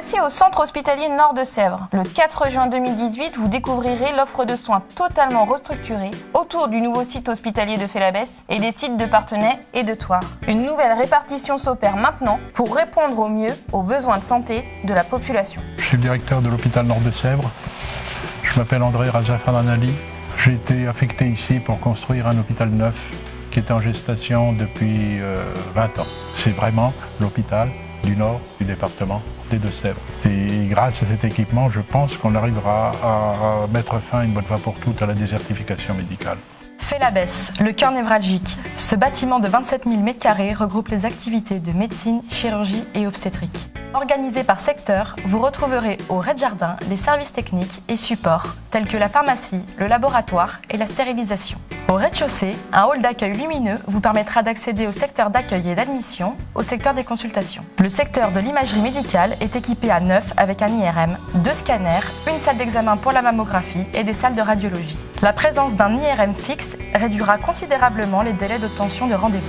voici au Centre hospitalier Nord de Sèvres. Le 4 juin 2018, vous découvrirez l'offre de soins totalement restructurée autour du nouveau site hospitalier de Félabès et des sites de Parthenay et de Thouars. Une nouvelle répartition s'opère maintenant pour répondre au mieux aux besoins de santé de la population. Je suis le directeur de l'hôpital Nord de Sèvres. Je m'appelle André Rajafadanali. J'ai été affecté ici pour construire un hôpital neuf qui était en gestation depuis 20 ans. C'est vraiment l'hôpital du nord du département des Deux-Sèvres. Et grâce à cet équipement, je pense qu'on arrivera à mettre fin une bonne fois pour toutes à la désertification médicale. Félabès, le cœur névralgique. Ce bâtiment de 27 000 m² regroupe les activités de médecine, chirurgie et obstétrique. Organisé par secteur, vous retrouverez au rez-de-jardin les services techniques et supports tels que la pharmacie, le laboratoire et la stérilisation. Au rez-de-chaussée, un hall d'accueil lumineux vous permettra d'accéder au secteur d'accueil et d'admission, au secteur des consultations. Le secteur de l'imagerie médicale est équipé à neuf avec un IRM, 2 scanners, une salle d'examen pour la mammographie et des salles de radiologie. La présence d'un IRM fixe réduira considérablement les délais d'obtention de rendez-vous.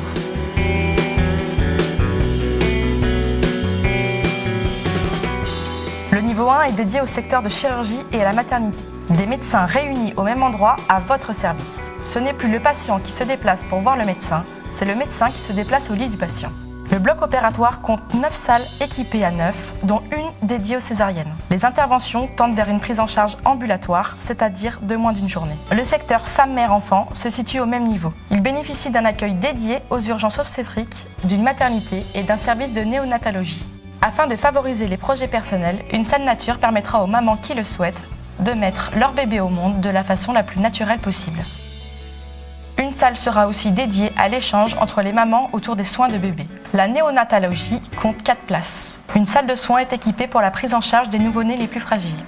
Le niveau 1 est dédié au secteur de chirurgie et à la maternité. Des médecins réunis au même endroit à votre service. Ce n'est plus le patient qui se déplace pour voir le médecin, c'est le médecin qui se déplace au lit du patient. Le bloc opératoire compte 9 salles équipées à 9, dont une dédiée aux césariennes. Les interventions tendent vers une prise en charge ambulatoire, c'est-à-dire de moins d'une journée. Le secteur femme-mère-enfant se situe au même niveau. Il bénéficie d'un accueil dédié aux urgences obstétriques, d'une maternité et d'un service de néonatologie. Afin de favoriser les projets personnels, une salle nature permettra aux mamans qui le souhaitent de mettre leur bébé au monde de la façon la plus naturelle possible. Une salle sera aussi dédiée à l'échange entre les mamans autour des soins de bébé. La néonatologie compte 4 places. Une salle de soins est équipée pour la prise en charge des nouveau-nés les plus fragiles.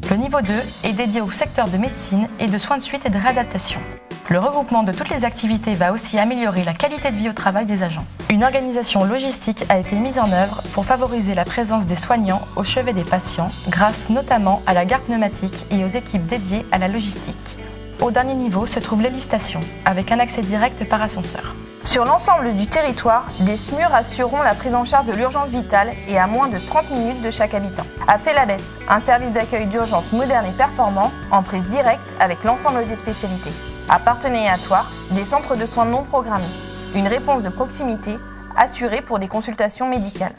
Le niveau 2 est dédié au secteur de médecine et de soins de suite et de réadaptation. Le regroupement de toutes les activités va aussi améliorer la qualité de vie au travail des agents. Une organisation logistique a été mise en œuvre pour favoriser la présence des soignants au chevet des patients, grâce notamment à la gare pneumatique et aux équipes dédiées à la logistique. Au dernier niveau se trouve l'hélistation, avec un accès direct par ascenseur. Sur l'ensemble du territoire, des SMUR assureront la prise en charge de l'urgence vitale et à moins de 30 minutes de chaque habitant. À Félabès, un service d'accueil d'urgence moderne et performant en prise directe avec l'ensemble des spécialités. À Parthenay et à Thouars, des centres de soins non programmés. Une réponse de proximité assurée pour des consultations médicales.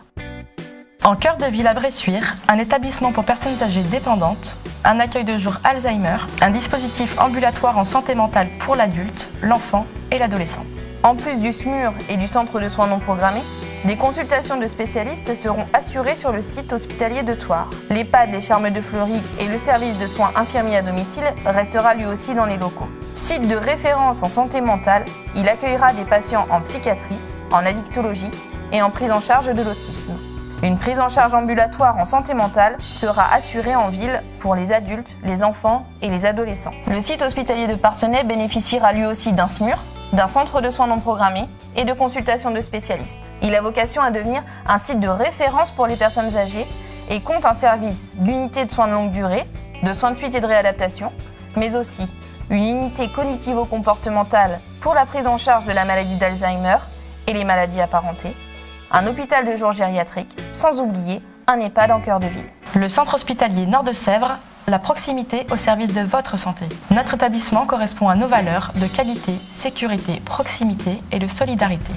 En cœur de ville à Bressuire, un établissement pour personnes âgées dépendantes, un accueil de jour Alzheimer, un dispositif ambulatoire en santé mentale pour l'adulte, l'enfant et l'adolescent. En plus du SMUR et du centre de soins non programmés, des consultations de spécialistes seront assurées sur le site hospitalier de Thouars. L'EHPAD Les Charmes de Fleury et le service de soins infirmiers à domicile restera lui aussi dans les locaux. Site de référence en santé mentale, il accueillera des patients en psychiatrie, en addictologie et en prise en charge de l'autisme. Une prise en charge ambulatoire en santé mentale sera assurée en ville pour les adultes, les enfants et les adolescents. Le site hospitalier de Parthenay bénéficiera lui aussi d'un SMUR, d'un centre de soins non programmés et de consultations de spécialistes. Il a vocation à devenir un site de référence pour les personnes âgées et compte un service d'unité de soins de longue durée, de soins de suite et de réadaptation, mais aussi une unité cognitivo-comportementale pour la prise en charge de la maladie d'Alzheimer et les maladies apparentées, un hôpital de jour gériatrique, sans oublier un EHPAD en cœur de ville. Le centre hospitalier Nord de Sèvres, la proximité au service de votre santé. Notre établissement correspond à nos valeurs de qualité, sécurité, proximité et de solidarité.